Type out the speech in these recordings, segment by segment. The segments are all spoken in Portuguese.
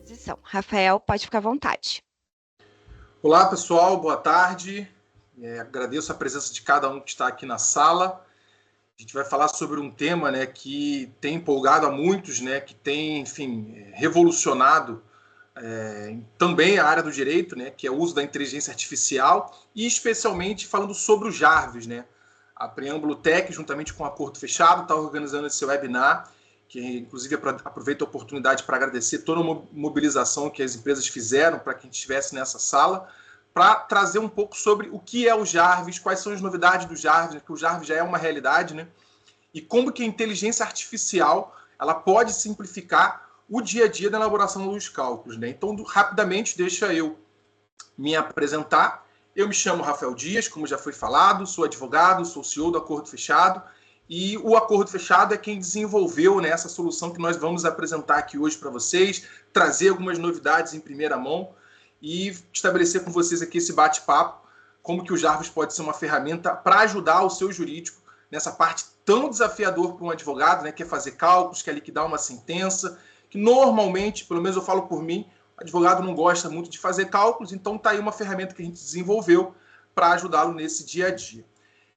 disposição. Rafael, pode ficar à vontade. Olá, pessoal, boa tarde. Agradeço a presença de cada um que está aqui na sala. A gente vai falar sobre um tema, né, que tem empolgado a muitos, né, que tem, enfim, revolucionado também a área do direito, né, que é o uso da inteligência artificial, e especialmente falando sobre o Jarvis, né. A Preâmbulo Tech, juntamente com o Acordo Fechado, está organizando esse webinar, que inclusive aproveito a oportunidade para agradecer toda a mobilização que as empresas fizeram para que a gente estivesse nessa sala, para trazer um pouco sobre o que é o Jarvis, quais são as novidades do Jarvis, que o Jarvis já é uma realidade, né? E como que a inteligência artificial ela pode simplificar o dia a dia da elaboração dos cálculos, né? Então, rapidamente, deixa eu me apresentar. Eu me chamo Rafael Dias, como já foi falado, sou advogado, sou CEO do Acordo Fechado, e o Acordo Fechado é quem desenvolveu, né, essa solução que nós vamos apresentar aqui hoje para vocês, trazer algumas novidades em primeira mão e estabelecer com vocês aqui esse bate-papo, como que o Jarvis pode ser uma ferramenta para ajudar o seu jurídico nessa parte tão desafiadora para um advogado, né, que é fazer cálculos, que é liquidar uma sentença, que normalmente, pelo menos eu falo por mim, o advogado não gosta muito de fazer cálculos, então está aí uma ferramenta que a gente desenvolveu para ajudá-lo nesse dia a dia.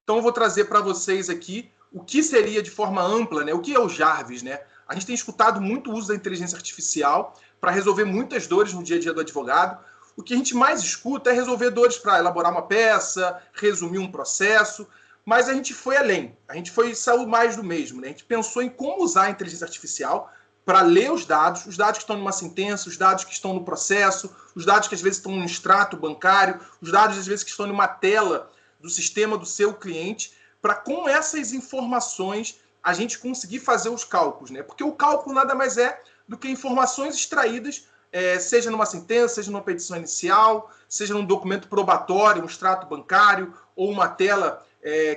Então eu vou trazer para vocês aqui o que seria de forma ampla, né? O que é o Jarvis, né? A gente tem escutado muito o uso da inteligência artificial para resolver muitas dores no dia a dia do advogado. O que a gente mais escuta é resolver dores para elaborar uma peça, resumir um processo, mas a gente foi além, saiu mais do mesmo, né? A gente pensou em como usar a inteligência artificial para ler os dados que estão numa sentença, os dados que estão no processo, os dados que às vezes estão no extrato bancário, os dados às vezes que estão numa tela do sistema do seu cliente, para com essas informações a gente conseguir fazer os cálculos, né? Porque o cálculo nada mais é do que informações extraídas, seja numa sentença, seja numa petição inicial, seja num documento probatório, um extrato bancário, ou uma tela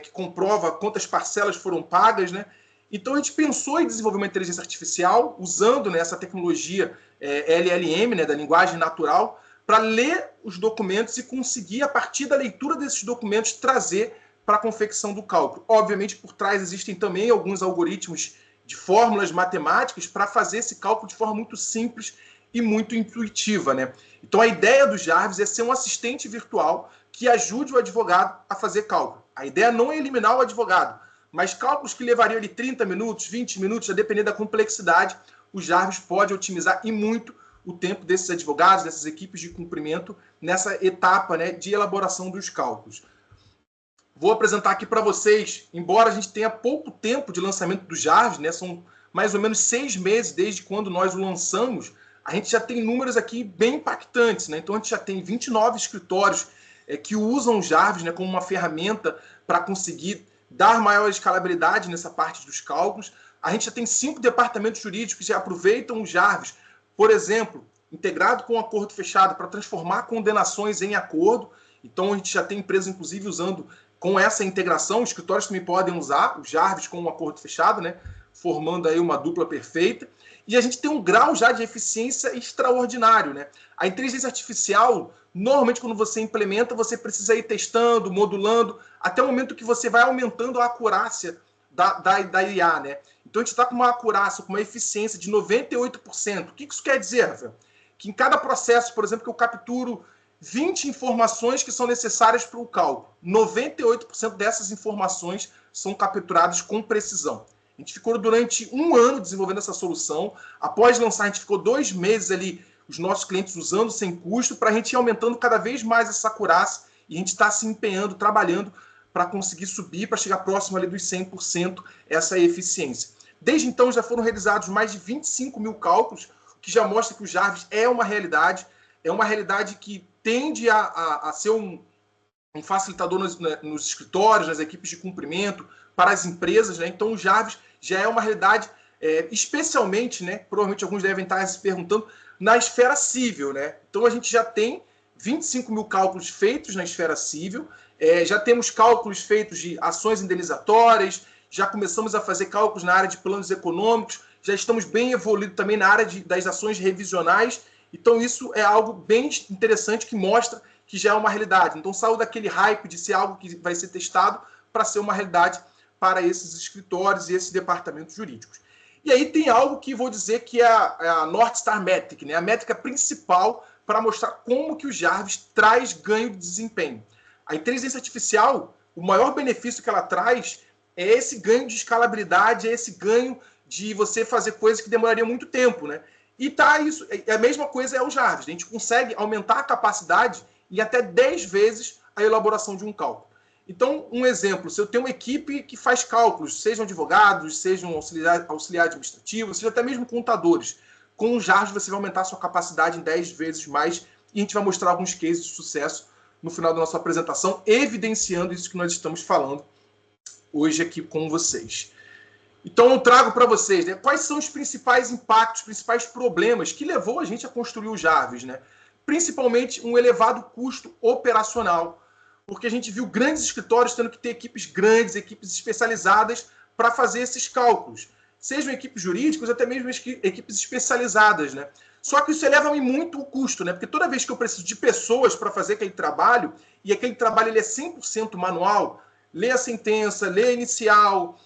que comprova quantas parcelas foram pagas, né? Então a gente pensou em desenvolver uma inteligência artificial usando, né, essa tecnologia LLM, né, da linguagem natural, para ler os documentos e conseguir, a partir da leitura desses documentos, trazer para a confecção do cálculo. Obviamente, por trás existem também alguns algoritmos de fórmulas matemáticas para fazer esse cálculo de forma muito simples e muito intuitiva, né? Então, a ideia do Jarvis é ser um assistente virtual que ajude o advogado a fazer cálculo. A ideia não é eliminar o advogado, mas cálculos que levariam ali 30 minutos, 20 minutos, a depender da complexidade, o Jarvis pode otimizar e muito o tempo desses advogados, dessas equipes de cumprimento, nessa etapa, né, de elaboração dos cálculos. Vou apresentar aqui para vocês, embora a gente tenha pouco tempo de lançamento do Jarvis, né, são mais ou menos 6 meses desde quando nós o lançamos, a gente já tem números aqui bem impactantes, né? Então a gente já tem 29 escritórios que usam o Jarvis, né, como uma ferramenta para conseguir dar maior escalabilidade nessa parte dos cálculos. A gente já tem 5 departamentos jurídicos que já aproveitam o Jarvis, por exemplo, integrado com o Acordo Fechado para transformar condenações em acordo. Então a gente já tem empresas, inclusive, usando com essa integração, os escritórios também podem usar o Jarvis com o Acordo Fechado, né, formando aí uma dupla perfeita. E a gente tem um grau já de eficiência extraordinário, né? A inteligência artificial, normalmente quando você implementa, você precisa ir testando, modulando, até o momento que você vai aumentando a acurácia da IA, né? Então a gente está com uma acurácia, com uma eficiência de 98%. O que isso quer dizer, Rafael? Que em cada processo, por exemplo, que eu capturo 20 informações que são necessárias para o cálculo, 98% dessas informações são capturadas com precisão. A gente ficou durante 1 ano desenvolvendo essa solução. Após lançar, a gente ficou 2 meses ali, os nossos clientes usando sem custo, para a gente ir aumentando cada vez mais essa acurácia, e a gente está se empenhando, trabalhando para conseguir subir, para chegar próximo ali dos 100% essa eficiência. Desde então, já foram realizados mais de 25 mil cálculos, o que já mostra que o Jarvis é uma realidade que tende a ser um facilitador nos escritórios, nas equipes de cumprimento, para as empresas, né? Então o Jarvis já é uma realidade, especialmente, né, provavelmente alguns devem estar se perguntando, na esfera civil, né? Então a gente já tem 25 mil cálculos feitos na esfera civil, já temos cálculos feitos de ações indenizatórias, já começamos a fazer cálculos na área de planos econômicos, já estamos bem evoluídos também na área das ações revisionais. Então isso é algo bem interessante que mostra que já é uma realidade. Então saiu daquele hype de ser algo que vai ser testado para ser uma realidade para esses escritórios e esses departamentos jurídicos. E aí tem algo que vou dizer que é a North Star Metric, né? A métrica principal para mostrar como que o Jarvis traz ganho de desempenho. A inteligência artificial, o maior benefício que ela traz é esse ganho de escalabilidade, é esse ganho de você fazer coisas que demorariam muito tempo, né? E tá isso, a mesma coisa é o Jarvis. A gente consegue aumentar a capacidade em até 10 vezes a elaboração de um cálculo. Então, um exemplo, se eu tenho uma equipe que faz cálculos, sejam advogados, sejam auxiliar administrativo, seja até mesmo contadores, com o Jarvis você vai aumentar a sua capacidade em 10 vezes mais e a gente vai mostrar alguns cases de sucesso no final da nossa apresentação, evidenciando isso que nós estamos falando hoje aqui com vocês. Então, eu trago para vocês, né, quais são os principais impactos, os principais problemas que levou a gente a construir o Jarvis, né? Principalmente um elevado custo operacional, porque a gente viu grandes escritórios tendo que ter equipes grandes, equipes especializadas para fazer esses cálculos. Sejam equipes jurídicas, até mesmo equipes especializadas, né? Só que isso eleva muito o custo, né? Porque toda vez que eu preciso de pessoas para fazer aquele trabalho, e aquele trabalho ele é 100% manual, ler a sentença, ler a inicial,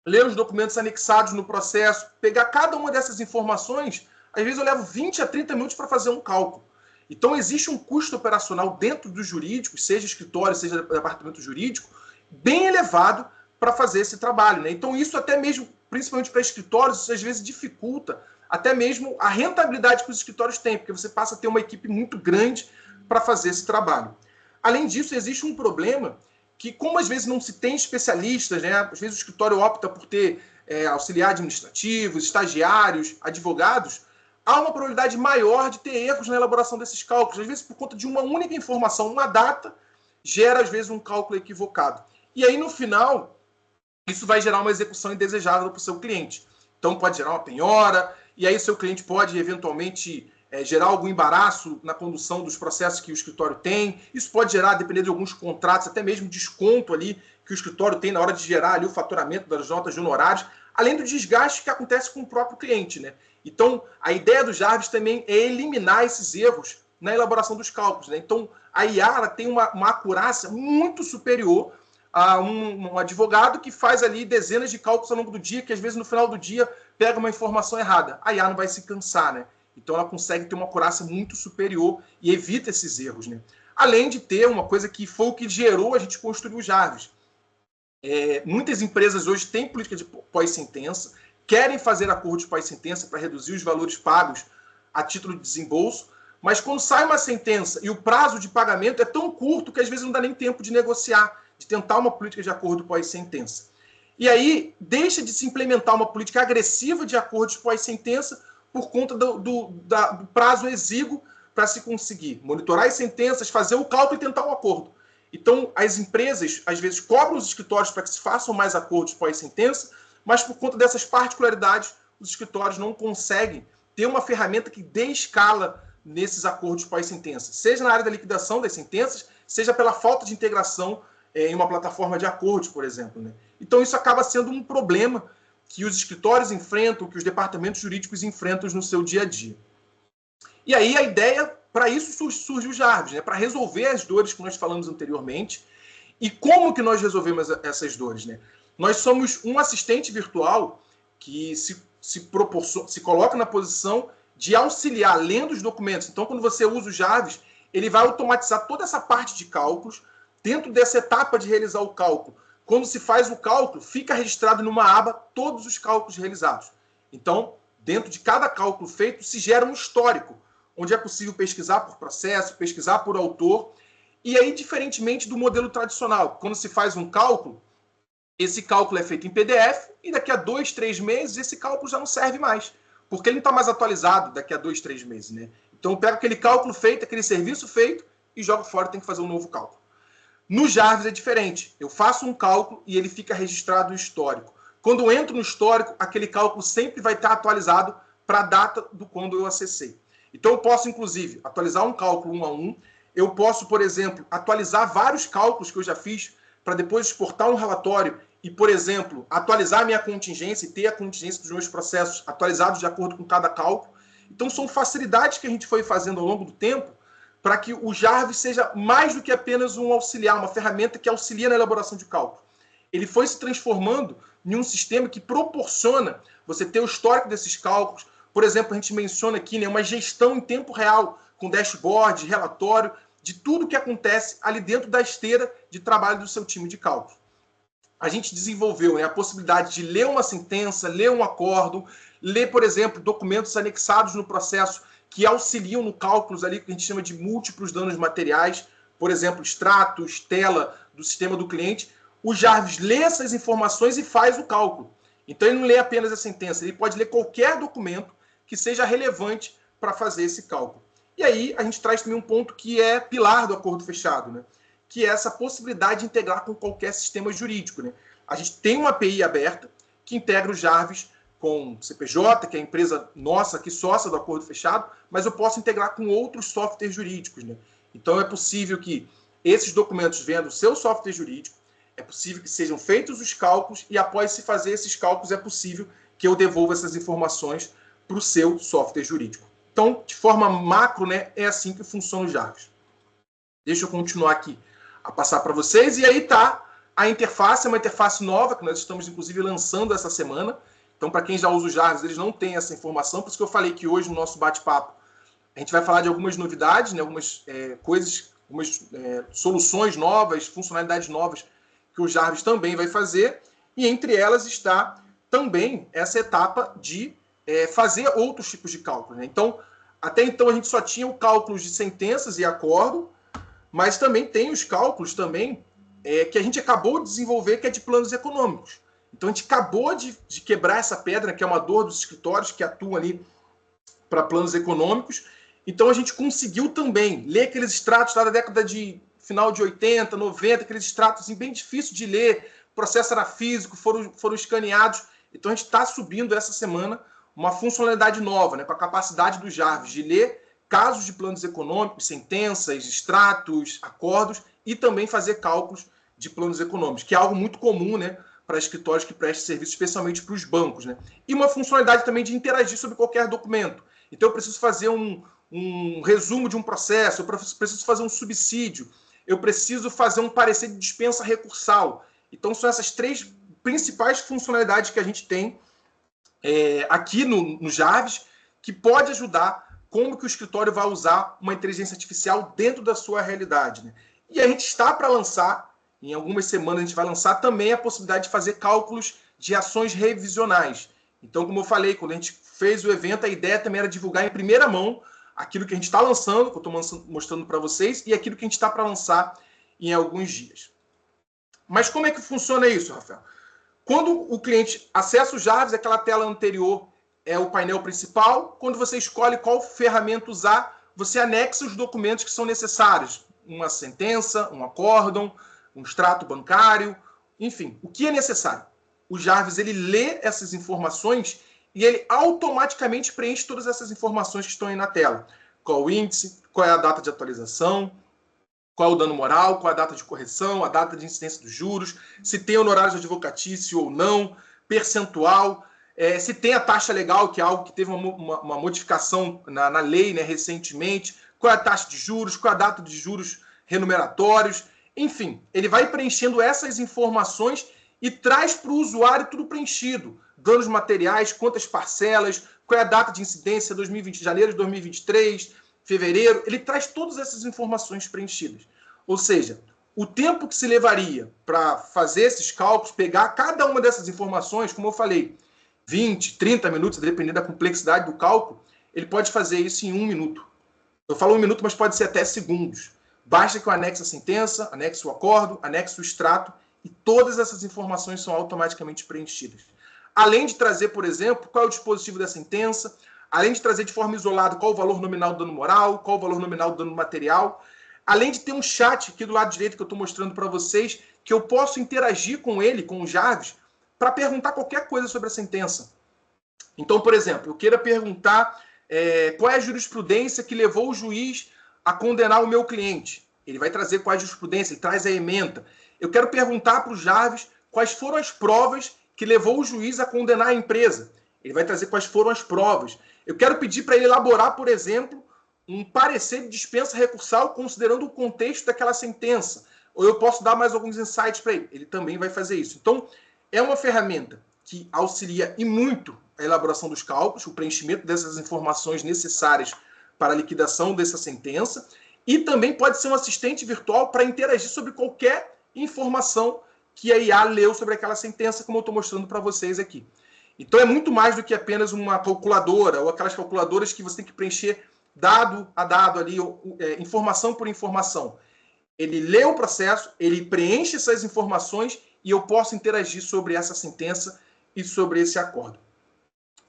ler os documentos anexados no processo, pegar cada uma dessas informações, às vezes eu levo 20 a 30 minutos para fazer um cálculo. Então, existe um custo operacional dentro dos jurídicos, seja escritório, seja departamento jurídico, bem elevado para fazer esse trabalho, né? Então, isso até mesmo, principalmente para escritórios, isso às vezes dificulta até mesmo a rentabilidade que os escritórios têm, porque você passa a ter uma equipe muito grande para fazer esse trabalho. Além disso, existe um problema que, como às vezes não se tem especialistas, né? Às vezes o escritório opta por ter auxiliar administrativos, estagiários, advogados, há uma probabilidade maior de ter erros na elaboração desses cálculos. Às vezes, por conta de uma única informação, uma data, gera, às vezes, um cálculo equivocado. E aí, no final, isso vai gerar uma execução indesejável para o seu cliente. Então, pode gerar uma penhora, e aí seu cliente pode, eventualmente, gerar algum embaraço na condução dos processos que o escritório tem. Isso pode gerar, dependendo de alguns contratos, até mesmo desconto ali que o escritório tem na hora de gerar ali o faturamento das notas de honorários, além do desgaste que acontece com o próprio cliente, né? Então, a ideia do Jarvis também é eliminar esses erros na elaboração dos cálculos, né? Então, a IA tem uma acurácia muito superior a um advogado que faz ali dezenas de cálculos ao longo do dia, que às vezes no final do dia pega uma informação errada. A IA não vai se cansar, né? Então, ela consegue ter uma acurácia muito superior e evita esses erros, né? Além de ter uma coisa que foi o que gerou a gente construir o Jarvis. Muitas empresas hoje têm política de pós-sentença, querem fazer acordos pós-sentença para reduzir os valores pagos a título de desembolso, mas quando sai uma sentença e o prazo de pagamento é tão curto que às vezes não dá nem tempo de negociar, de tentar uma política de acordo pós-sentença. E aí deixa de se implementar uma política agressiva de acordos pós-sentença por conta do prazo exíguo para se conseguir monitorar as sentenças, fazer o cálculo e tentar um acordo. Então, as empresas, às vezes, cobram os escritórios para que se façam mais acordos pós-sentença, mas por conta dessas particularidades, os escritórios não conseguem ter uma ferramenta que dê escala nesses acordos pós-sentença, seja na área da liquidação das sentenças, seja pela falta de integração em uma plataforma de acordos, por exemplo, né? Então, isso acaba sendo um problema que os escritórios enfrentam, que os departamentos jurídicos enfrentam no seu dia a dia. E aí, a ideia, para isso surge o Jarvis, né? Para resolver as dores que nós falamos anteriormente. E como que nós resolvemos essas dores, né? Nós somos um assistente virtual que se coloca na posição de auxiliar, lendo os documentos. Então, quando você usa o Jarvis, ele vai automatizar toda essa parte de cálculos. Dentro dessa etapa de realizar o cálculo, quando se faz o cálculo, fica registrado numa aba todos os cálculos realizados. Então, dentro de cada cálculo feito, se gera um histórico, onde é possível pesquisar por processo, pesquisar por autor. E aí, diferentemente do modelo tradicional, quando se faz um cálculo, esse cálculo é feito em PDF e daqui a 2, 3 meses esse cálculo já não serve mais, porque ele não está mais atualizado daqui a 2, 3 meses, né? Então eu pego aquele cálculo feito, aquele serviço feito e jogo fora, tem que fazer um novo cálculo. No Jarvis é diferente. Eu faço um cálculo e ele fica registrado no histórico. Quando eu entro no histórico, aquele cálculo sempre vai estar atualizado para a data do quando eu acessei. Então eu posso, inclusive, atualizar um cálculo 1 a 1. Eu posso, por exemplo, atualizar vários cálculos que eu já fiz para depois exportar um relatório e, por exemplo, atualizar a minha contingência e ter a contingência dos meus processos atualizados de acordo com cada cálculo. Então, são facilidades que a gente foi fazendo ao longo do tempo para que o Jarvis seja mais do que apenas um auxiliar, uma ferramenta que auxilia na elaboração de cálculo. ele foi se transformando em um sistema que proporciona você ter o histórico desses cálculos. Por exemplo, a gente menciona aqui, né, uma gestão em tempo real, com dashboard, relatório, de tudo que acontece ali dentro da esteira de trabalho do seu time de cálculo. A gente desenvolveu, né, a possibilidade de ler uma sentença, ler um acórdão, ler, por exemplo, documentos anexados no processo que auxiliam no cálculos ali, que a gente chama de múltiplos danos materiais, por exemplo, extratos, tela do sistema do cliente. O Jarvis lê essas informações e faz o cálculo. Então, ele não lê apenas a sentença, ele pode ler qualquer documento que seja relevante para fazer esse cálculo. E aí, a gente traz também um ponto que é pilar do acordo fechado, né? Que é essa possibilidade de integrar com qualquer sistema jurídico, né? A gente tem uma API aberta que integra o Jarvis com o CPJ, que é a empresa nossa, aqui sócia do acordo fechado, mas eu posso integrar com outros softwares jurídicos, né? Então, é possível que esses documentos venham do seu software jurídico, é possível que sejam feitos os cálculos e, após se fazer esses cálculos, é possível que eu devolva essas informações para o seu software jurídico. Então, de forma macro, né, é assim que funciona o Jarvis. Deixa eu continuar aqui a passar para vocês. E aí está a interface, é uma interface nova, que nós estamos, inclusive, lançando essa semana. Então, para quem já usa o Jarvis, eles não têm essa informação. Por isso que eu falei que hoje, no nosso bate-papo, a gente vai falar de algumas novidades, né, algumas coisas, algumas soluções novas, funcionalidades novas que o Jarvis também vai fazer. E entre elas está também essa etapa de fazer outros tipos de cálculos, né? Então, até então a gente só tinha o cálculo de sentenças e acórdão, mas também tem os cálculos também que a gente acabou de desenvolver, que é de planos econômicos. Então, a gente acabou de quebrar essa pedra, que é uma dor dos escritórios que atuam ali para planos econômicos. Então, a gente conseguiu também ler aqueles extratos lá da década de final de 80, 90, aqueles extratos assim, bem difíceis de ler, o processo era físico, foram escaneados. Então, a gente está subindo essa semana uma funcionalidade nova, né, com a capacidade do Jarvis de ler casos de planos econômicos, sentenças, extratos, acordos e também fazer cálculos de planos econômicos, que é algo muito comum, né, para escritórios que prestam serviço, especialmente para os bancos, né? E uma funcionalidade também de interagir sobre qualquer documento. Então, eu preciso fazer um resumo de um processo, eu preciso fazer um subsídio, eu preciso fazer um parecer de dispensa recursal. Então, são essas três principais funcionalidades que a gente tem aqui no Jarvis, que pode ajudar como que o escritório vai usar uma inteligência artificial dentro da sua realidade, né? E a gente está para lançar, em algumas semanas a gente vai lançar também a possibilidade de fazer cálculos de ações revisionais. Então, como eu falei, quando a gente fez o evento, a ideia também era divulgar em primeira mão aquilo que a gente está lançando, que eu estou mostrando para vocês, e aquilo que a gente está para lançar em alguns dias. Mas como é que funciona isso, Rafael? Quando o cliente acessa o Jarvis, aquela tela anterior é o painel principal. Quando você escolhe qual ferramenta usar, você anexa os documentos que são necessários. Uma sentença, um acórdão, um extrato bancário, enfim, o que é necessário. O Jarvis ele lê essas informações e ele automaticamente preenche todas essas informações que estão aí na tela. Qual o índice, qual é a data de atualização, qual é o dano moral, qual é a data de correção, a data de incidência dos juros, se tem honorários advocatício ou não, percentual, se tem a taxa legal, que é algo que teve uma modificação na lei, né, recentemente, qual é a taxa de juros, qual é a data de juros remuneratórios, enfim, ele vai preenchendo essas informações e traz para o usuário tudo preenchido. Danos materiais, quantas parcelas, qual é a data de incidência, 2020, janeiro de 2023, fevereiro, ele traz todas essas informações preenchidas. Ou seja, o tempo que se levaria para fazer esses cálculos, pegar cada uma dessas informações, como eu falei, 20, 30 minutos, dependendo da complexidade do cálculo, ele pode fazer isso em 1 minuto. Eu falo 1 minuto, mas pode ser até segundos. Basta que eu anexe a sentença, anexe o acórdão, anexe o extrato, e todas essas informações são automaticamente preenchidas. Além de trazer, por exemplo, qual é o dispositivo da sentença, além de trazer de forma isolada qual o valor nominal do dano moral, qual o valor nominal do dano material, além de ter um chat aqui do lado direito que eu estou mostrando para vocês, que eu posso interagir com ele, com o Jarvis, para perguntar qualquer coisa sobre a sentença. Então, por exemplo, eu queira perguntar qual é a jurisprudência que levou o juiz a condenar o meu cliente. Ele vai trazer qual é a jurisprudência, ele traz a ementa. Eu quero perguntar para o Jarvis quais foram as provas que levou o juiz a condenar a empresa. Ele vai trazer quais foram as provas. Eu quero pedir para ele elaborar, por exemplo, um parecer de dispensa recursal considerando o contexto daquela sentença. ou eu posso dar mais alguns insights para ele. Ele também vai fazer isso. Então, é uma ferramenta que auxilia e muito a elaboração dos cálculos, o preenchimento dessas informações necessárias para a liquidação dessa sentença, e também pode ser um assistente virtual para interagir sobre qualquer informação que a IA leu sobre aquela sentença, como eu estou mostrando para vocês aqui. Então é muito mais do que apenas uma calculadora, ou aquelas calculadoras que você tem que preencher dado a dado ali, informação por informação. Ele lê o processo, ele preenche essas informações e eu posso interagir sobre essa sentença e sobre esse acordo.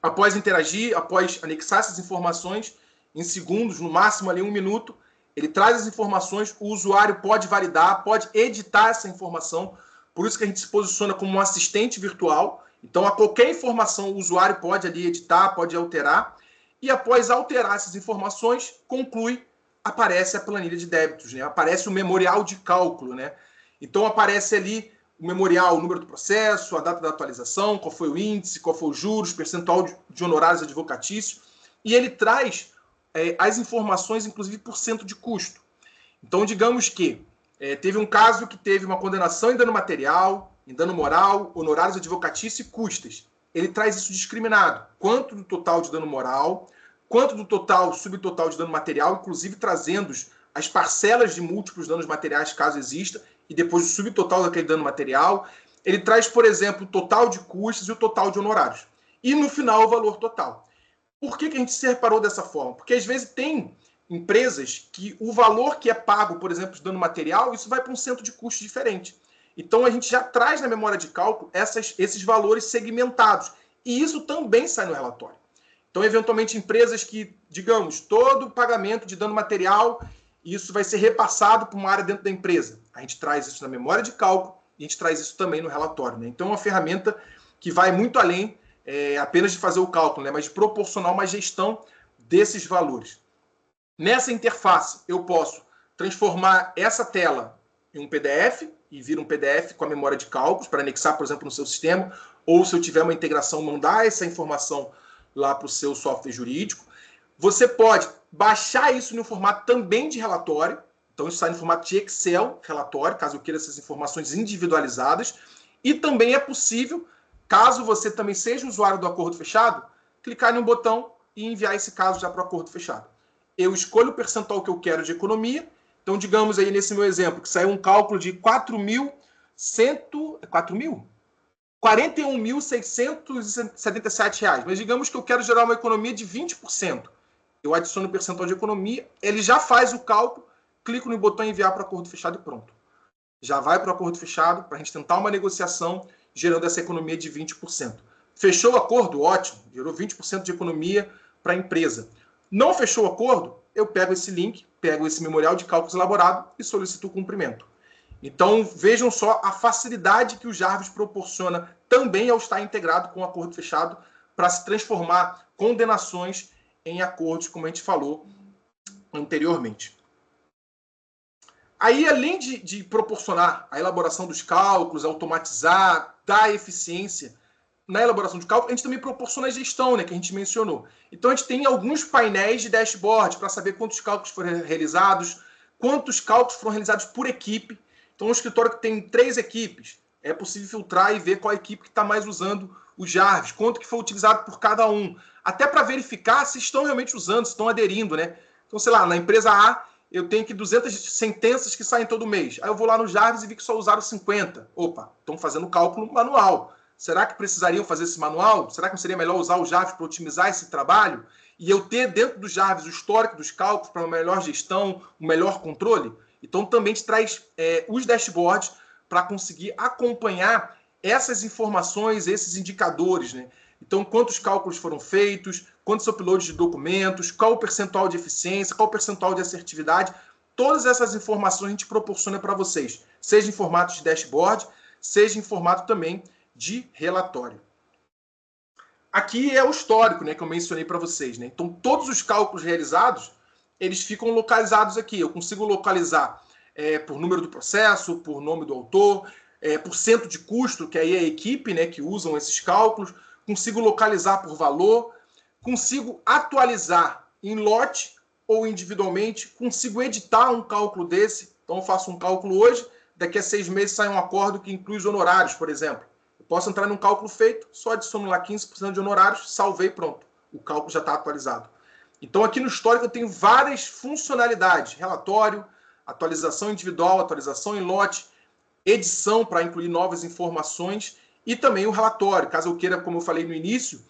Após interagir, após anexar essas informações, em segundos, no máximo ali 1 minuto, ele traz as informações, o usuário pode validar, pode editar essa informação, por isso que a gente se posiciona como um assistente virtual. Então, a qualquer informação, o usuário pode ali editar, pode alterar, e após alterar essas informações, conclui, aparece a planilha de débitos, né? Aparece o memorial de cálculo, né? Então, aparece ali o memorial, o número do processo, a data da atualização, qual foi o índice, qual foi os juros, percentual de honorários advocatícios, e ele traz as informações, inclusive, por cento de custo. Então, digamos que teve um caso que teve uma condenação em dano material, em dano moral, honorários advocatícios e custas. Ele traz isso discriminado. Quanto do total de dano moral, quanto do total, subtotal de dano material, inclusive trazendo as parcelas de múltiplos danos materiais, caso exista, e depois o subtotal daquele dano material. Ele traz, por exemplo, o total de custos e o total de honorários. E, no final, o valor total. Por que a gente se separou dessa forma? Porque, às vezes, tem empresas que o valor que é pago, por exemplo, de dano material, isso vai para um centro de custo diferente. Então, a gente já traz na memória de cálculo esses valores segmentados. E isso também sai no relatório. Então, eventualmente, empresas que, digamos, todo pagamento de dano material, isso vai ser repassado para uma área dentro da empresa. A gente traz isso na memória de cálculo e a gente traz isso também no relatório, né? Então, é uma ferramenta que vai muito além apenas de fazer o cálculo, né? Mas de proporcionar uma gestão desses valores. Nessa interface, eu posso transformar essa tela em um PDF e vir um PDF com a memória de cálculos para anexar, por exemplo, no seu sistema, ou se eu tiver uma integração, mandar essa informação lá para o seu software jurídico. Você pode baixar isso no formato também de relatório. Então, isso sai no formato de Excel, relatório, caso eu queira essas informações individualizadas. E também é possível, caso você também seja usuário do acordo fechado, clicar em um botão e enviar esse caso já para o acordo fechado. Eu escolho o percentual que eu quero de economia. Então, digamos aí nesse meu exemplo, que saiu um cálculo de R$ 41.677. Mas digamos que eu quero gerar uma economia de 20%. Eu adiciono o percentual de economia, ele já faz o cálculo, clico no botão enviar para o acordo fechado e pronto. Já vai para o acordo fechado para a gente tentar uma negociação gerando essa economia de 20%. Fechou o acordo? Ótimo, gerou 20% de economia para a empresa. Não fechou o acordo? Eu pego esse link, pego esse memorial de cálculos elaborado e solicito o cumprimento. Então, vejam só a facilidade que o Jarvis proporciona também ao estar integrado com o acordo fechado para se transformar condenações em acordos, como a gente falou anteriormente. Aí, além de proporcionar a elaboração dos cálculos, automatizar, dar eficiência na elaboração de cálculo, a gente também proporciona a gestão, né, que a gente mencionou. Então, a gente tem alguns painéis de dashboard para saber quantos cálculos foram realizados, quantos cálculos foram realizados por equipe. Então, um escritório que tem 3 equipes, é possível filtrar e ver qual equipe que está mais usando o Jarvis, quanto que foi utilizado por cada um. Até para verificar se estão realmente usando, se estão aderindo, né? Então, sei lá, na empresa A, eu tenho que 200 sentenças que saem todo mês. Aí eu vou lá no Jarvis e vi que só usaram 50. Opa, estão fazendo cálculo manual. Será que precisariam fazer esse manual? Será que não seria melhor usar o Jarvis para otimizar esse trabalho? E eu ter dentro do Jarvis o histórico dos cálculos para uma melhor gestão, um melhor controle? Então, também te traz os dashboards para conseguir acompanhar essas informações, esses indicadores, né? Então, quantos cálculos foram feitos, quantos uploads de documentos, qual o percentual de eficiência, qual o percentual de assertividade. Todas essas informações a gente proporciona para vocês, seja em formato de dashboard, seja em formato também de relatório. Aqui é o histórico, né, que eu mencionei para vocês, né? Então, todos os cálculos realizados, eles ficam localizados aqui. Eu consigo localizar por número do processo, por nome do autor, por cento de custo, que aí é a equipe, né, que usam esses cálculos. Consigo localizar por valor, consigo atualizar em lote ou individualmente, consigo editar um cálculo desse. Então, eu faço um cálculo hoje, daqui a 6 meses sai um acordo que inclui os honorários, por exemplo. Eu posso entrar num cálculo feito, só adiciono lá 15% de honorários, salvei, pronto. O cálculo já está atualizado. Então, aqui no histórico, eu tenho várias funcionalidades. Relatório, atualização individual, atualização em lote, edição para incluir novas informações e também o relatório. Caso eu queira, como eu falei no início,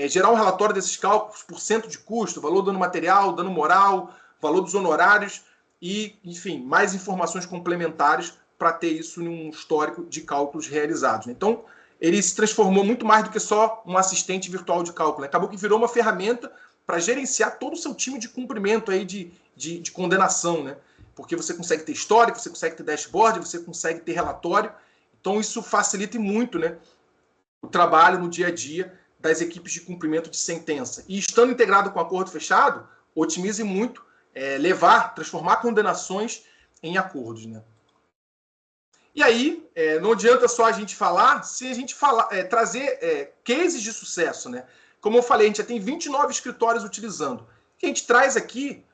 gerar um relatório desses cálculos por cento de custo, valor do dano material, dano moral, valor dos honorários e, enfim, mais informações complementares para ter isso num histórico de cálculos realizados. Então, ele se transformou muito mais do que só um assistente virtual de cálculo. Acabou que virou uma ferramenta para gerenciar todo o seu time de cumprimento aí de condenação, né? Porque você consegue ter histórico, você consegue ter dashboard, você consegue ter relatório. Então, isso facilita muito, né, o trabalho no dia a dia das equipes de cumprimento de sentença. E estando integrado com o acordo fechado, otimize muito, transformar condenações em acordos, né? E aí, não adianta só a gente falar, se a gente trazer cases de sucesso, né? Como eu falei, a gente já tem 29 escritórios utilizando. O que a gente traz aqui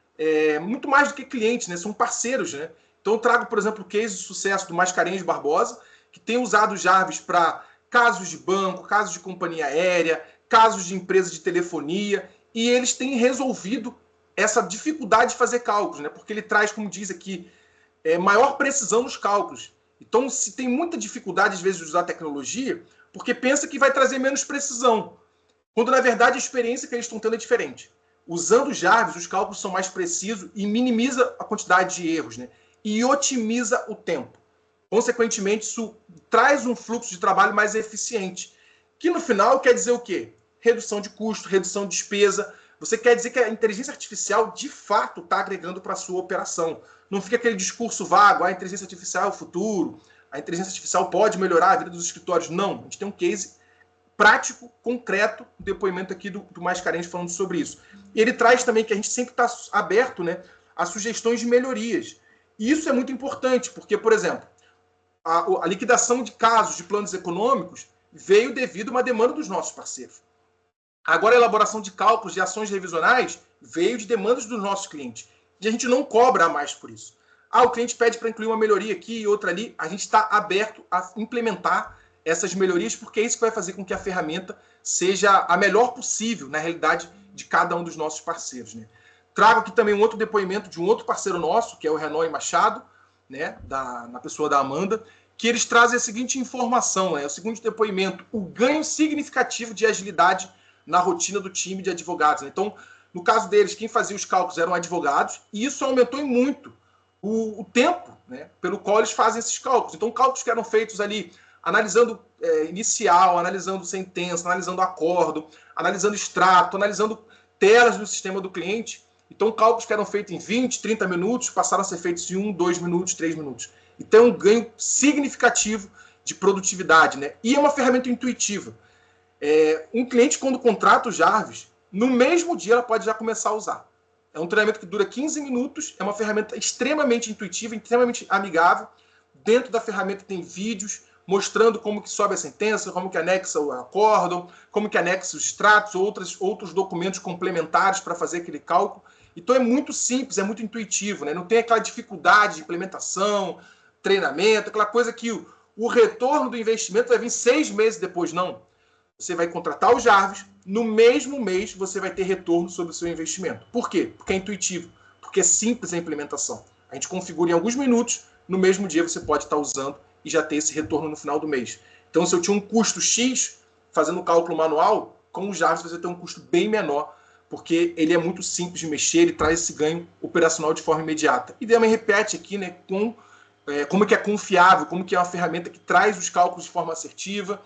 muito mais do que clientes, né? São parceiros, né? Então, eu trago, por exemplo, o case de sucesso do Mascarenhas Barbosa, que tem usado o Jarvis para casos de banco, casos de companhia aérea, casos de empresa de telefonia, e eles têm resolvido essa dificuldade de fazer cálculos, né? Porque ele traz, como diz aqui, maior precisão nos cálculos. Então, se tem muita dificuldade, às vezes, de usar tecnologia, porque pensa que vai trazer menos precisão, quando, na verdade, a experiência que eles estão tendo é diferente. Usando o Jarvis, os cálculos são mais precisos e minimiza a quantidade de erros, né? E otimiza o tempo. Consequentemente, isso traz um fluxo de trabalho mais eficiente, que no final quer dizer o quê? Redução de custo, redução de despesa. Você quer dizer que a inteligência artificial, de fato, está agregando para a sua operação. Não fica aquele discurso vago, a inteligência artificial é o futuro, a inteligência artificial pode melhorar a vida dos escritórios. Não, a gente tem um case prático, concreto, um depoimento aqui do Mascarenhas falando sobre isso. E ele traz também que a gente sempre está aberto, né, a sugestões de melhorias. E isso é muito importante, porque, por exemplo, a liquidação de casos de planos econômicos veio devido a uma demanda dos nossos parceiros. Agora, a elaboração de cálculos de ações revisionais veio de demandas dos nossos clientes. E a gente não cobra mais por isso. O cliente pede para incluir uma melhoria aqui e outra ali. A gente está aberto a implementar essas melhorias, porque é isso que vai fazer com que a ferramenta seja a melhor possível, na realidade, de cada um dos nossos parceiros, né? Trago aqui também um outro depoimento de um outro parceiro nosso, que é o Renault e Machado, né, na pessoa da Amanda, que eles trazem a seguinte informação, o seguinte depoimento: o ganho significativo de agilidade na rotina do time de advogados. Então, no caso deles, quem fazia os cálculos eram advogados, e isso aumentou em muito o tempo, né, pelo qual eles fazem esses cálculos. Então, cálculos que eram feitos ali analisando inicial, analisando sentença, analisando acordo, analisando extrato, analisando telas do sistema do cliente. Então, cálculos que eram feitos em 20, 30 minutos passaram a ser feitos em 1, 2 minutos, 3 minutos. Então, é um ganho significativo de produtividade, né? E é uma ferramenta intuitiva. Um cliente, quando contrata o Jarvis, no mesmo dia ela pode já começar a usar. É um treinamento que dura 15 minutos, é uma ferramenta extremamente intuitiva, extremamente amigável. Dentro da ferramenta tem vídeos mostrando como que sobe a sentença, como que anexa o acórdão, como que anexa os extratos, outros documentos complementares para fazer aquele cálculo. Então é muito simples, é muito intuitivo, né? Não tem aquela dificuldade de implementação, treinamento, aquela coisa que o retorno do investimento vai vir 6 meses depois, não. Você vai contratar o Jarvis, no mesmo mês você vai ter retorno sobre o seu investimento. Por quê? Porque é intuitivo, porque é simples a implementação. A gente configura em alguns minutos, no mesmo dia você pode estar usando e já ter esse retorno no final do mês. Então, se eu tinha um custo X fazendo o cálculo manual, com o Jarvis você tem um custo bem menor, porque ele é muito simples de mexer, ele traz esse ganho operacional de forma imediata. E também repete aqui, né, como que é confiável, como que é uma ferramenta que traz os cálculos de forma assertiva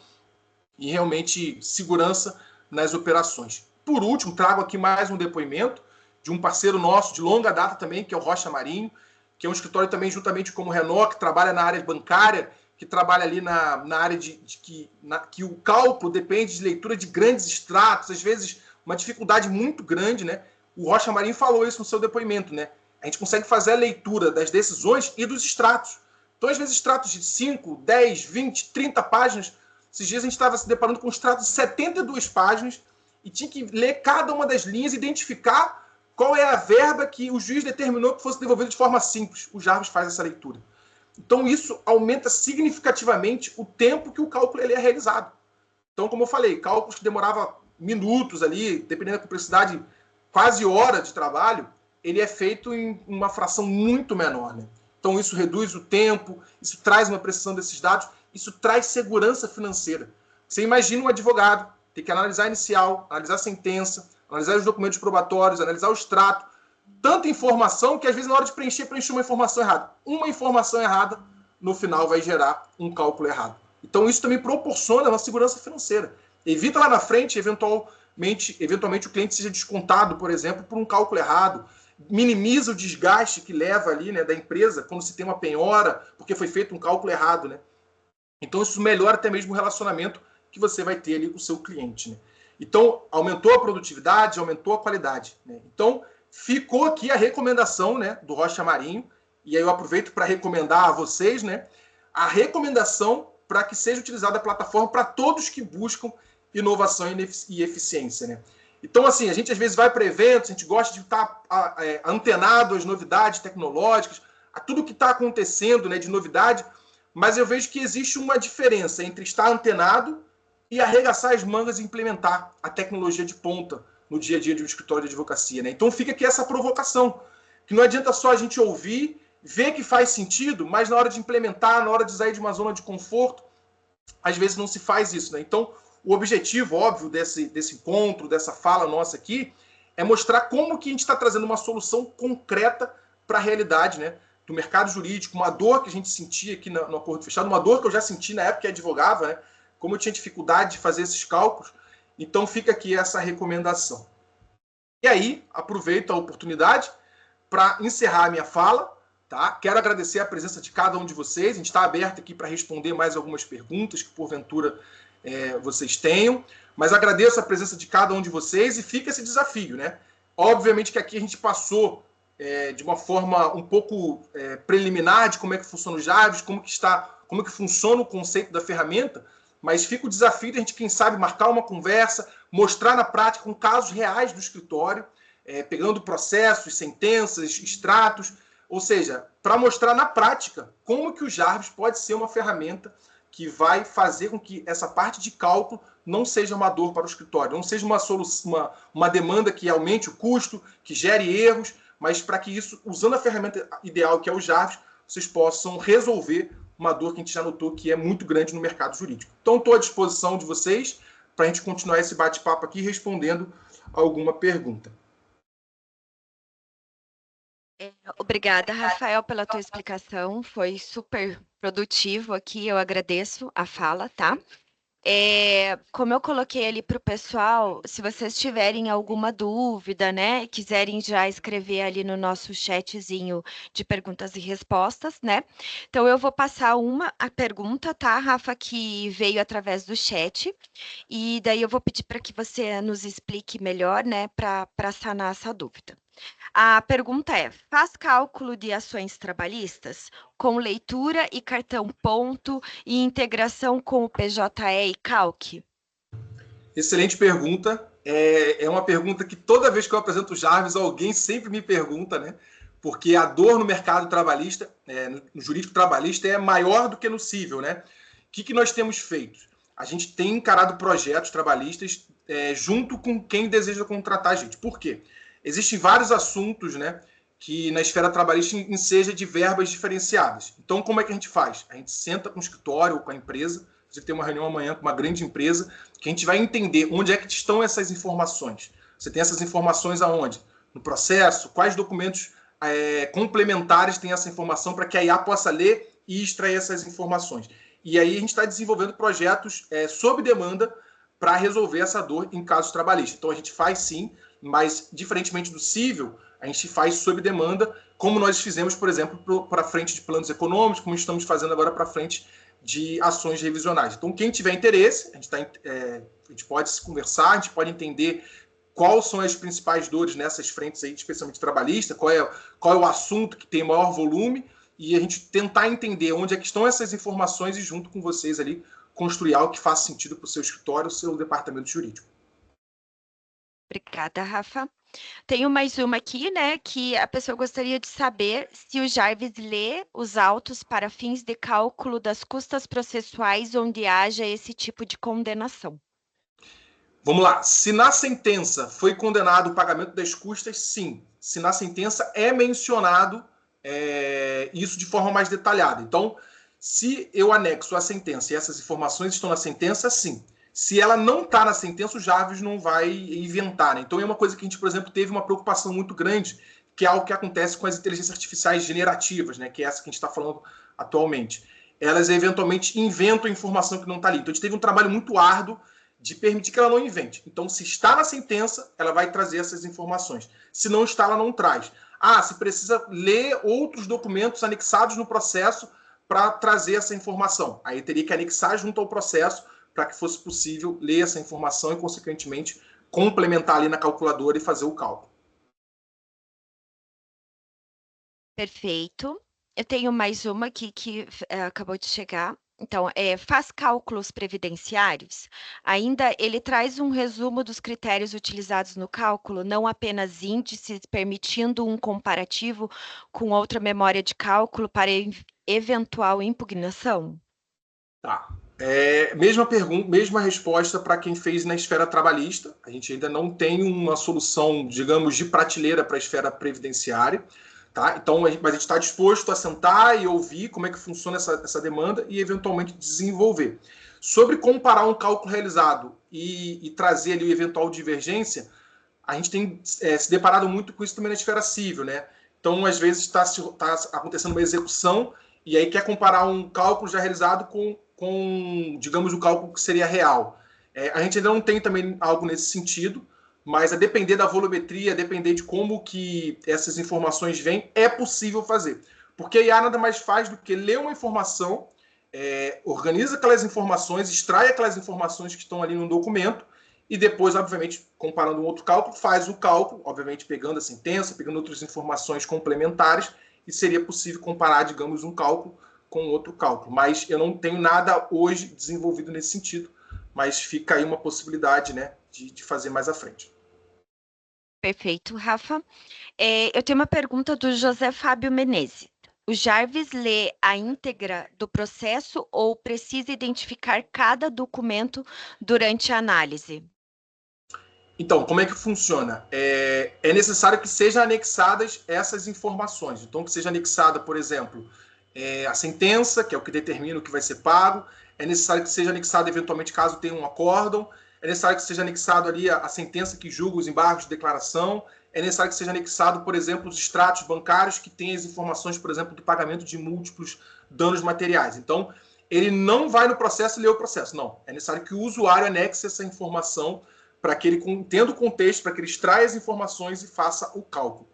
e realmente segurança nas operações. Por último, trago aqui mais um depoimento de um parceiro nosso de longa data também, que é o Rocha Marinho, que é um escritório também juntamente com o Renault, que trabalha na área bancária, que trabalha ali na área que o cálculo depende de leitura de grandes extratos, às vezes uma dificuldade muito grande, né? O Rocha Marinho falou isso no seu depoimento, né? A gente consegue fazer a leitura das decisões e dos extratos. Então, às vezes, extratos de 5, 10, 20, 30 páginas. Esses dias a gente estava se deparando com extratos de 72 páginas e tinha que ler cada uma das linhas e identificar qual é a verba que o juiz determinou que fosse devolvida de forma simples. O Jarvis faz essa leitura. Então, isso aumenta significativamente o tempo que o cálculo ele é realizado. Então, como eu falei, cálculos que demoravam minutos ali, dependendo da complexidade, quase hora de trabalho, ele é feito em uma fração muito menor, né? Então, isso reduz o tempo, isso traz uma precisão desses dados, isso traz segurança financeira. Você imagina um advogado ter que analisar a inicial, analisar a sentença, analisar os documentos probatórios, analisar o extrato, tanta informação que, às vezes, na hora de preencher uma informação errada. Uma informação errada, no final, vai gerar um cálculo errado. Então, isso também proporciona uma segurança financeira. Evita lá na frente, eventualmente o cliente seja descontado, por exemplo, por um cálculo errado. Minimiza o desgaste que leva ali, né, da empresa quando se tem uma penhora, porque foi feito um cálculo errado, né? Então, isso melhora até mesmo o relacionamento que você vai ter ali com o seu cliente, né? Então, aumentou a produtividade, aumentou a qualidade, né? Então, ficou aqui a recomendação, né, do Rocha Marinho, e aí eu aproveito para recomendar a vocês, né, a recomendação para que seja utilizada a plataforma para todos que buscam inovação e eficiência, né? Então, assim, a gente às vezes vai para eventos, a gente gosta de estar antenado às novidades tecnológicas, a tudo que está acontecendo, né, de novidade, mas eu vejo que existe uma diferença entre estar antenado e arregaçar as mangas e implementar a tecnologia de ponta no dia a dia de um escritório de advocacia, né? Então fica aqui essa provocação, que não adianta só a gente ouvir, ver que faz sentido, mas na hora de implementar, na hora de sair de uma zona de conforto, às vezes não se faz isso, né? Então, o objetivo, óbvio, desse encontro, dessa fala nossa aqui, é mostrar como que a gente está trazendo uma solução concreta para a realidade, né, do mercado jurídico, uma dor que a gente sentia aqui no acordo fechado, uma dor que eu já senti na época que advogava, né, como eu tinha dificuldade de fazer esses cálculos. Então, fica aqui essa recomendação. E aí, aproveito a oportunidade para encerrar a minha fala. Tá? Quero agradecer a presença de cada um de vocês. A gente está aberto aqui para responder mais algumas perguntas que, porventura, vocês tenham. Mas agradeço a presença de cada um de vocês e fica esse desafio, né? Obviamente que aqui a gente passou de uma forma um pouco preliminar de como é que funciona o Jarvis, como que funciona o conceito da ferramenta, mas fica o desafio de a gente, quem sabe, marcar uma conversa, mostrar na prática com casos reais do escritório, pegando processos, sentenças, extratos, ou seja, para mostrar na prática como que o Jarvis pode ser uma ferramenta que vai fazer com que essa parte de cálculo não seja uma dor para o escritório, não seja uma demanda que aumente o custo, que gere erros, mas para que isso, usando a ferramenta ideal que é o Jarvis, vocês possam resolver uma dor que a gente já notou que é muito grande no mercado jurídico. Então, estou à disposição de vocês para a gente continuar esse bate-papo aqui respondendo alguma pergunta. Obrigada, Rafael, pela tua explicação. Foi super produtivo aqui. Eu agradeço a fala, tá? Como eu coloquei ali para o pessoal, se vocês tiverem alguma dúvida, né, quiserem já escrever ali no nosso chatzinho de perguntas e respostas, né? Então eu vou passar a pergunta, tá, Rafa, que veio através do chat, e daí eu vou pedir para que você nos explique melhor, né, para sanar essa dúvida. A pergunta é: faz cálculo de ações trabalhistas com leitura e cartão ponto e integração com o PJE e CALC? Excelente pergunta. É uma pergunta que toda vez que eu apresento o Jarvis, alguém sempre me pergunta, né? Porque a dor no mercado trabalhista, no jurídico trabalhista, é maior do que no cível, né? O que nós temos feito? A gente tem encarado projetos trabalhistas junto com quem deseja contratar a gente. Por quê? Existem vários assuntos, né, que na esfera trabalhista enseja de verbas diferenciadas. Então, como é que a gente faz? A gente senta com o escritório ou com a empresa, você tem uma reunião amanhã com uma grande empresa, que a gente vai entender onde é que estão essas informações. Você tem essas informações aonde? No processo? Quais documentos complementares têm essa informação para que a IA possa ler e extrair essas informações? E aí a gente está desenvolvendo projetos sob demanda para resolver essa dor em casos trabalhistas. Então, a gente faz sim, mas, diferentemente do cível, a gente faz sob demanda, como nós fizemos, por exemplo, para frente de planos econômicos, como estamos fazendo agora para frente de ações revisionais. Então, quem tiver interesse, a gente pode se conversar, a gente pode entender quais são as principais dores nessas frentes aí, especialmente trabalhista, qual é o assunto que tem maior volume, e a gente tentar entender onde é que estão essas informações e, junto com vocês ali, construir algo que faça sentido para o seu escritório, o seu departamento jurídico. Obrigada, Rafa. Tenho mais uma aqui, né, que a pessoa gostaria de saber se o Jarvis lê os autos para fins de cálculo das custas processuais onde haja esse tipo de condenação. Vamos lá. Se na sentença foi condenado o pagamento das custas, sim. Se na sentença é mencionado isso de forma mais detalhada. Então, se eu anexo a sentença e essas informações estão na sentença, sim. Se ela não está na sentença, o Jarvis não vai inventar. Né? Então, é uma coisa que a gente, por exemplo, teve uma preocupação muito grande, que é algo que acontece com as inteligências artificiais generativas, né? Que é essa que a gente está falando atualmente. Elas, eventualmente, inventam informação que não está ali. Então, a gente teve um trabalho muito árduo de permitir que ela não invente. Então, se está na sentença, ela vai trazer essas informações. Se não está, ela não traz. Ah, se precisa ler outros documentos anexados no processo para trazer essa informação. Aí teria que anexar junto ao processo para que fosse possível ler essa informação e, consequentemente, complementar ali na calculadora e fazer o cálculo. Perfeito. Eu tenho mais uma aqui que acabou de chegar. Então, faz cálculos previdenciários. Ainda ele traz um resumo dos critérios utilizados no cálculo, não apenas índices, permitindo um comparativo com outra memória de cálculo para eventual impugnação? Tá. Mesma pergunta, mesma resposta para quem fez na esfera trabalhista. A gente ainda não tem uma solução, digamos, de prateleira para a esfera previdenciária. Tá? Então, mas a gente está disposto a sentar e ouvir como é que funciona essa demanda e, eventualmente, desenvolver. Sobre comparar um cálculo realizado e trazer ali o eventual divergência, a gente tem se deparado muito com isso também na esfera civil. Né? Então, às vezes, está acontecendo uma execução e aí quer comparar um cálculo já realizado com digamos, o cálculo que seria real. A gente ainda não tem também algo nesse sentido, mas a depender da volumetria, a depender de como que essas informações vêm, é possível fazer. Porque a IA nada mais faz do que ler uma informação, organiza aquelas informações, extrai aquelas informações que estão ali no documento e depois, obviamente, comparando um outro cálculo, faz o cálculo, obviamente pegando a sentença, pegando outras informações complementares, e seria possível comparar, digamos, um cálculo com outro cálculo. Mas eu não tenho nada hoje desenvolvido nesse sentido, mas fica aí uma possibilidade, né, de fazer mais à frente. Perfeito, Rafa. Eu tenho uma pergunta do José Fábio Menezes. O Jarvis lê a íntegra do processo ou precisa identificar cada documento durante a análise? Então, como é que funciona? É necessário que sejam anexadas essas informações. Então, que seja anexada, por exemplo, a sentença, que é o que determina o que vai ser pago. É necessário que seja anexado, eventualmente, caso tenha um acórdão. É necessário que seja anexado ali a sentença que julga os embargos de declaração. É necessário que seja anexado, por exemplo, os extratos bancários que têm as informações, por exemplo, do pagamento de múltiplos danos materiais. Então, ele não vai no processo e lê o processo. Não. É necessário que o usuário anexe essa informação para que ele entenda o contexto, para que ele extraia as informações e faça o cálculo.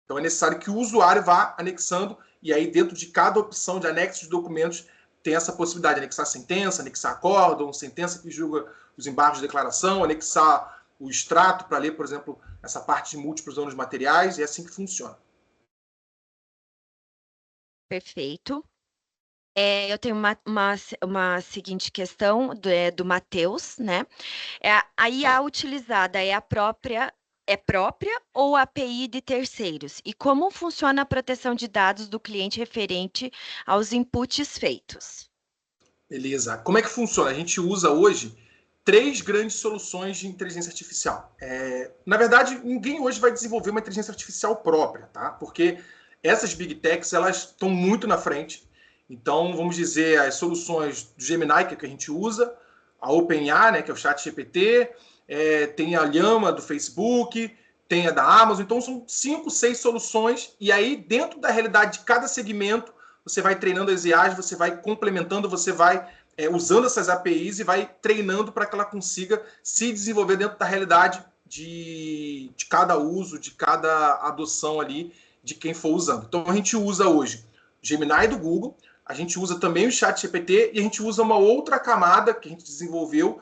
Então, é necessário que o usuário vá anexando, e aí dentro de cada opção de anexo de documentos tem essa possibilidade de anexar sentença, anexar acórdão, sentença que julga os embargos de declaração, anexar o extrato para ler, por exemplo, essa parte de múltiplos danos materiais, e é assim que funciona. Perfeito. Eu tenho uma seguinte questão do Matheus, né? A IA utilizada é própria ou API de terceiros? E como funciona a proteção de dados do cliente referente aos inputs feitos? Beleza. Como é que funciona? A gente usa hoje 3 grandes soluções de inteligência artificial. Na verdade, ninguém hoje vai desenvolver uma inteligência artificial própria, tá? Porque essas big techs, elas estão muito na frente. Então, vamos dizer, as soluções do Gemini, que é o que a gente usa, a OpenAI, né, que é o ChatGPT, tem a Llama do Facebook, tem a da Amazon. Então, são 5, 6 soluções. E aí, dentro da realidade de cada segmento, você vai treinando as IAs, você vai complementando, você vai usando essas APIs e vai treinando para que ela consiga se desenvolver dentro da realidade de cada uso, de cada adoção ali, de quem for usando. Então, a gente usa hoje o Gemini do Google, a gente usa também o ChatGPT e a gente usa uma outra camada que a gente desenvolveu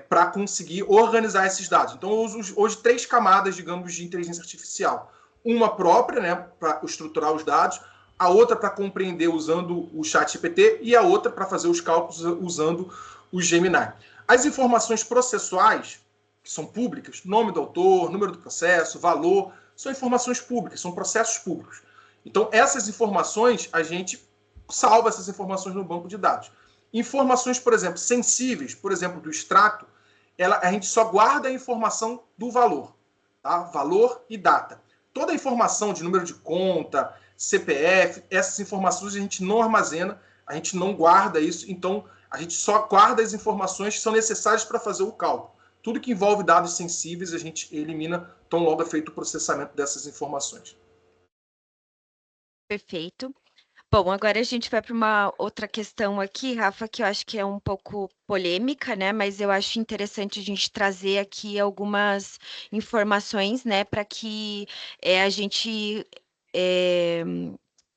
para conseguir organizar esses dados. Então, eu uso hoje 3 camadas, digamos, de inteligência artificial. Uma própria, né, para estruturar os dados, a outra para compreender usando o ChatGPT e a outra para fazer os cálculos usando o Gemini. As informações processuais, que são públicas, nome do autor, número do processo, valor, são informações públicas, são processos públicos. Então, essas informações, a gente salva essas informações no banco de dados. Informações, por exemplo, sensíveis, por exemplo, do extrato, a gente só guarda a informação do valor, tá? Valor e data. Toda a informação de número de conta, CPF, essas informações a gente não armazena, a gente não guarda isso, então a gente só guarda as informações que são necessárias para fazer o cálculo. Tudo que envolve dados sensíveis a gente elimina tão logo é feito o processamento dessas informações. Perfeito. Bom, agora a gente vai para uma outra questão aqui, Rafa, que eu acho que é um pouco polêmica, né? Mas eu acho interessante a gente trazer aqui algumas informações, né, para que a gente eh,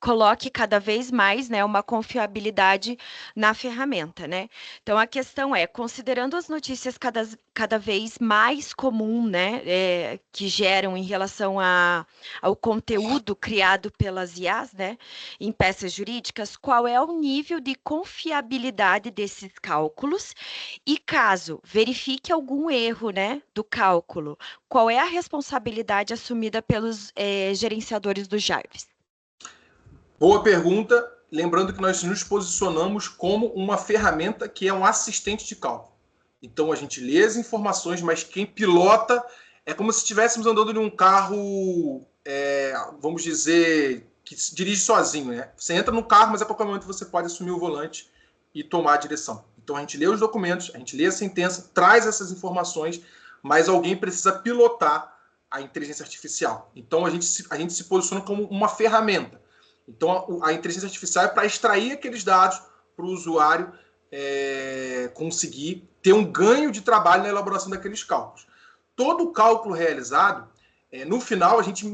coloque cada vez mais, né, uma confiabilidade na ferramenta, né? Então a questão é, considerando as notícias cada vez mais comum, né, que geram em relação ao conteúdo criado pelas IAs, né, em peças jurídicas, qual é o nível de confiabilidade desses cálculos? E caso verifique algum erro, né, do cálculo, qual é a responsabilidade assumida pelos gerenciadores do Jarvis? Boa pergunta. Lembrando que nós nos posicionamos como uma ferramenta que é um assistente de cálculo. Então a gente lê as informações, mas quem pilota é como se estivéssemos andando em um carro, vamos dizer, que se dirige sozinho, né? Você entra no carro, mas a qualquer momento você pode assumir o volante e tomar a direção. Então a gente lê os documentos, a gente lê a sentença, traz essas informações, mas alguém precisa pilotar a inteligência artificial. Então a gente se posiciona como uma ferramenta. Então, a inteligência artificial é para extrair aqueles dados para o usuário conseguir ter um ganho de trabalho na elaboração daqueles cálculos. Todo o cálculo realizado, no final, a gente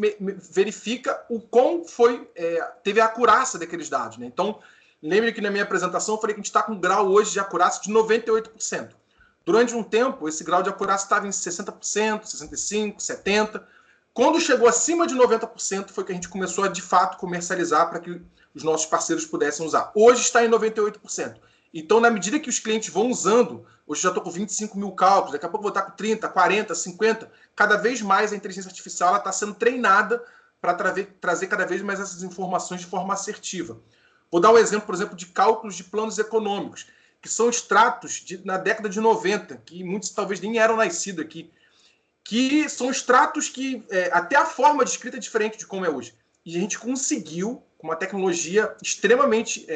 verifica o quão teve a acurácia daqueles dados. Né? Então, lembre que na minha apresentação eu falei que a gente está com um grau hoje de acurácia de 98%. Durante um tempo, esse grau de acurácia estava em 60%, 65%, 70%. Quando chegou acima de 90%, foi que a gente começou a, de fato, comercializar para que os nossos parceiros pudessem usar. Hoje está em 98%. Então, na medida que os clientes vão usando, hoje já estou com 25 mil cálculos, daqui a pouco vou estar com 30, 40, 50, cada vez mais a inteligência artificial está sendo treinada para trazer cada vez mais essas informações de forma assertiva. Vou dar um exemplo, por exemplo, de cálculos de planos econômicos, que são extratos na década de 90, que muitos talvez nem eram nascidos aqui, que são extratos que até a forma de escrita é diferente de como é hoje. E a gente conseguiu, com uma tecnologia extremamente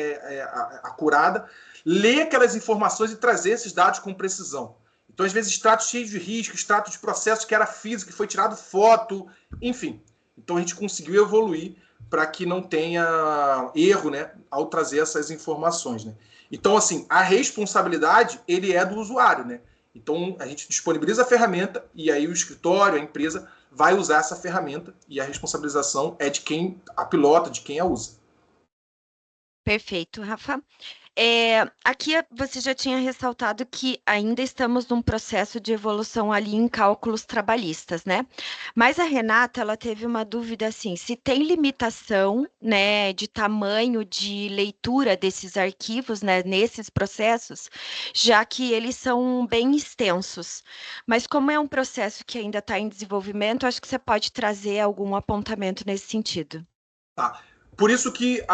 acurada, ler aquelas informações e trazer esses dados com precisão. Então, às vezes, extratos cheios de risco, extrato de processo que era físico, que foi tirado foto, enfim. Então, a gente conseguiu evoluir para que não tenha erro, né, ao trazer essas informações. Né? Então, assim, a responsabilidade ele é do usuário, né? Então, a gente disponibiliza a ferramenta e aí o escritório, a empresa, vai usar essa ferramenta e a responsabilização é de quem a pilota, de quem a usa. Perfeito, Rafa. Aqui você já tinha ressaltado que ainda estamos num processo de evolução ali em cálculos trabalhistas, né? Mas a Renata, ela teve uma dúvida assim, se tem limitação, né, de tamanho de leitura desses arquivos, né, nesses processos, já que eles são bem extensos. Mas como é um processo que ainda está em desenvolvimento, acho que você pode trazer algum apontamento nesse sentido. Tá. Por isso que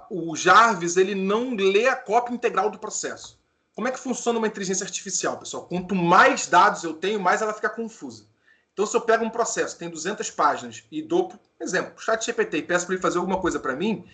o Jarvis ele não lê a cópia integral do processo. Como é que funciona uma inteligência artificial, pessoal? Quanto mais dados eu tenho, mais ela fica confusa. Então, se eu pego um processo, tem 200 páginas, e dou, por exemplo, chat GPT, e peço para ele fazer alguma coisa para mim,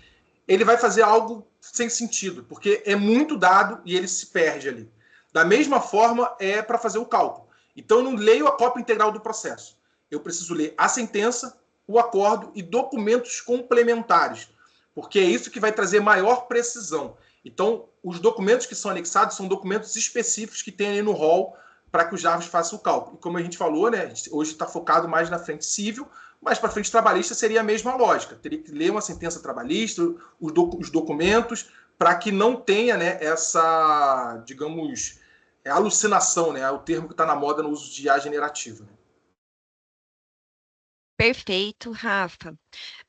ele vai fazer algo sem sentido, porque é muito dado e ele se perde ali. Da mesma forma, é para fazer o cálculo. Então, eu não leio a cópia integral do processo. Eu preciso ler a sentença, o acordo e documentos complementares, porque é isso que vai trazer maior precisão. Então, os documentos que são anexados são documentos específicos que tem ali no rol para que o Jarvis faça o cálculo. E como a gente falou, né, a gente hoje está focado mais na frente civil, mas para a frente trabalhista seria a mesma lógica. Teria que ler uma sentença trabalhista, os documentos, para que não tenha, né, essa, digamos, alucinação, né, é o termo que está na moda no uso de IA generativa. Né? Perfeito, Rafa.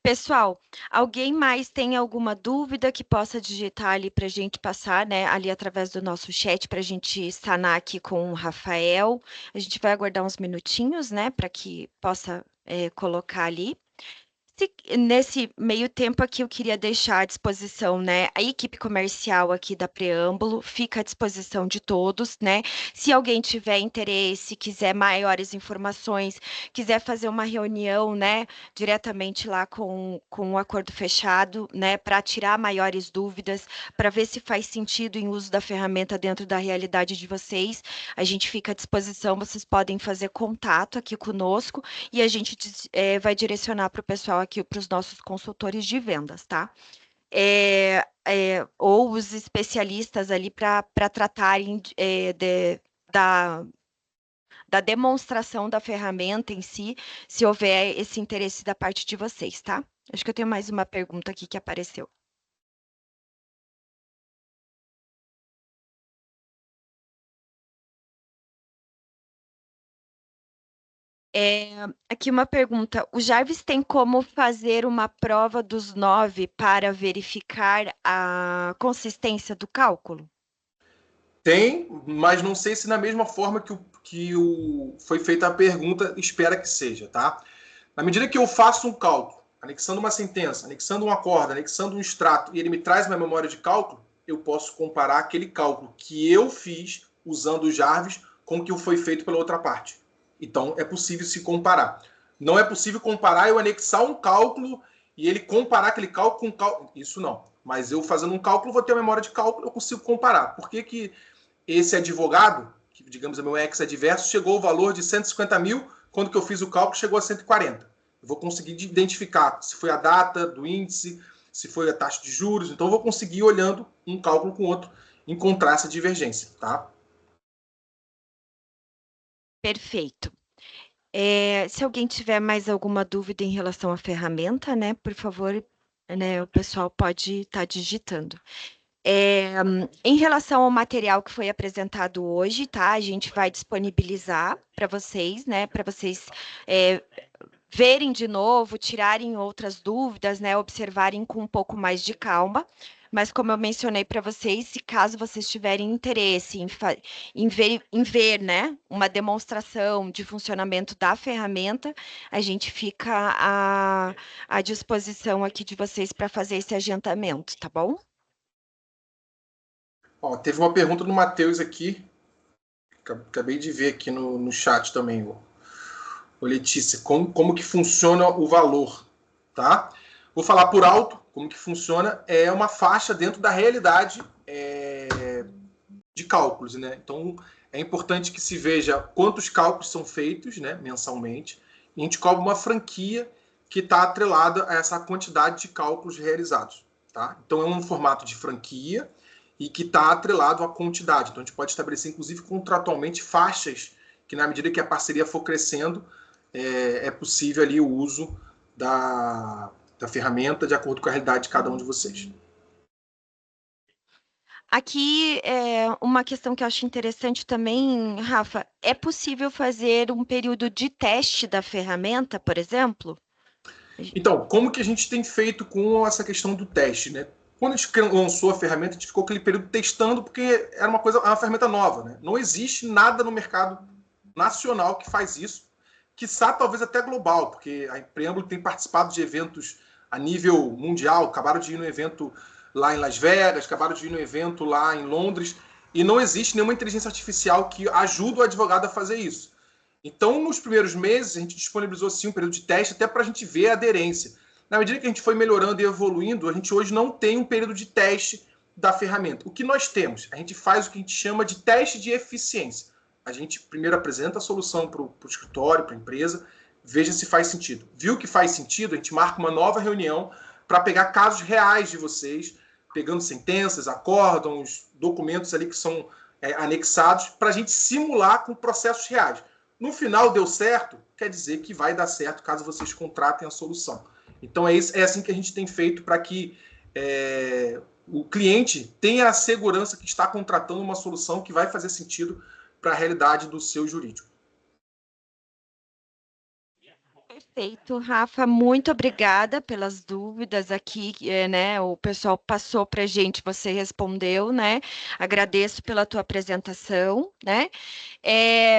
Pessoal, alguém mais tem alguma dúvida que possa digitar ali para a gente passar, né, ali através do nosso chat para a gente sanar aqui com o Rafael. A gente vai aguardar uns minutinhos, né, para que possa colocar ali. Nesse meio tempo aqui, eu queria deixar à disposição, né? A equipe comercial aqui da Preâmbulo fica à disposição de todos, né? Se alguém tiver interesse, quiser maiores informações, quiser fazer uma reunião, né, diretamente lá com o acordo fechado, né, para tirar maiores dúvidas, para ver se faz sentido em uso da ferramenta dentro da realidade de vocês, a gente fica à disposição, vocês podem fazer contato aqui conosco e a gente vai direcionar para o pessoal aqui, para os nossos consultores de vendas, tá? Ou os especialistas ali para tratarem da, da demonstração da ferramenta em si, se houver esse interesse da parte de vocês, tá? Acho que eu tenho mais uma pergunta aqui que apareceu. Aqui uma pergunta. O Jarvis tem como fazer uma prova dos 9 para verificar a consistência do cálculo? Tem, mas não sei se na mesma forma foi feita a pergunta, espera que seja, tá? Na medida que eu faço um cálculo, anexando uma sentença, anexando um acordo, anexando um extrato, e ele me traz uma memória de cálculo, eu posso comparar aquele cálculo que eu fiz usando o Jarvis com o que foi feito pela outra parte. Então, é possível se comparar. Não é possível comparar eu anexar um cálculo e ele comparar aquele cálculo com cálculo. Isso não. Mas eu fazendo um cálculo, vou ter uma memória de cálculo, eu consigo comparar. Por que que esse advogado, que digamos é meu ex-adverso, chegou ao valor de 150 mil, quando que eu fiz o cálculo chegou a 140. Eu vou conseguir identificar se foi a data do índice, se foi a taxa de juros, então eu vou conseguir, olhando um cálculo com o outro, encontrar essa divergência, tá? Perfeito. Se alguém tiver mais alguma dúvida em relação à ferramenta, né, por favor, né, o pessoal pode estar digitando. Em relação ao material que foi apresentado hoje, tá? A gente vai disponibilizar para vocês, né? Para vocês verem de novo, tirarem outras dúvidas, né? Observarem com um pouco mais de calma. Mas como eu mencionei para vocês, se caso vocês tiverem interesse em ver, né, uma demonstração de funcionamento da ferramenta, a gente fica à disposição aqui de vocês para fazer esse agendamento, tá bom? Ó, teve uma pergunta do Matheus aqui, acabei de ver aqui no chat também, ô Letícia, como que funciona o valor, tá? Vou falar por alto como que funciona, é uma faixa dentro da realidade de cálculos, né? Então, é importante que se veja quantos cálculos são feitos, né, mensalmente, e a gente cobra uma franquia que está atrelada a essa quantidade de cálculos realizados, tá? Então, é um formato de franquia e que está atrelado à quantidade. Então, a gente pode estabelecer, inclusive, contratualmente, faixas que, na medida que a parceria for crescendo, é possível ali o uso da ferramenta de acordo com a realidade de cada um de vocês. Aqui uma questão que eu acho interessante também, Rafa, é possível fazer um período de teste da ferramenta, por exemplo? Então, como que a gente tem feito com essa questão do teste, né? Quando a gente lançou a ferramenta, a gente ficou aquele período testando, porque era uma ferramenta nova, né? Não existe nada no mercado nacional que faz isso, quiçá talvez até global, porque a Preâmbulo tem participado de eventos a nível mundial, acabaram de ir no evento lá em Las Vegas, acabaram de ir no evento lá em Londres, e não existe nenhuma inteligência artificial que ajude o advogado a fazer isso. Então, nos primeiros meses, a gente disponibilizou sim um período de teste até para a gente ver a aderência. Na medida que a gente foi melhorando e evoluindo, a gente hoje não tem um período de teste da ferramenta. O que nós temos? A gente faz o que a gente chama de teste de eficiência. A gente primeiro apresenta a solução para o escritório, para a empresa, veja se faz sentido. Viu que faz sentido, a gente marca uma nova reunião para pegar casos reais de vocês, pegando sentenças, acórdãos, documentos ali que são anexados, para a gente simular com processos reais. No final deu certo, quer dizer que vai dar certo caso vocês contratem a solução. Então é assim que a gente tem feito para que o cliente tenha a segurança que está contratando uma solução que vai fazer sentido para a realidade do seu jurídico. Perfeito, Rafa, muito obrigada pelas dúvidas aqui, né? O pessoal passou para a gente, você respondeu, né? Agradeço pela tua apresentação, né?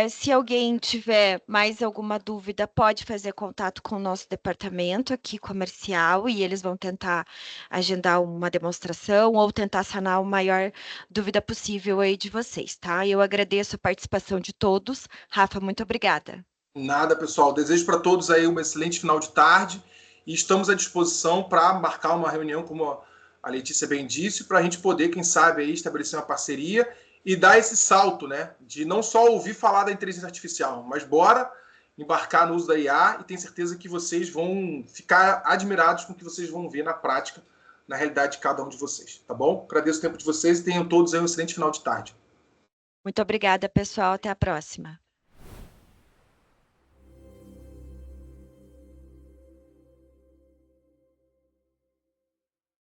Se alguém tiver mais alguma dúvida, pode fazer contato com o nosso departamento aqui comercial e eles vão tentar agendar uma demonstração ou tentar sanar a maior dúvida possível aí de vocês, tá? Eu agradeço a participação de todos. Rafa, muito obrigada. Nada, pessoal. Desejo para todos aí um excelente final de tarde e estamos à disposição para marcar uma reunião, como a Letícia bem disse, para a gente poder, quem sabe, aí, estabelecer uma parceria e dar esse salto, né? De não só ouvir falar da inteligência artificial, mas bora embarcar no uso da IA e tenho certeza que vocês vão ficar admirados com o que vocês vão ver na prática, na realidade de cada um de vocês, tá bom? Agradeço o tempo de vocês e tenham todos aí um excelente final de tarde. Muito obrigada, pessoal. Até a próxima.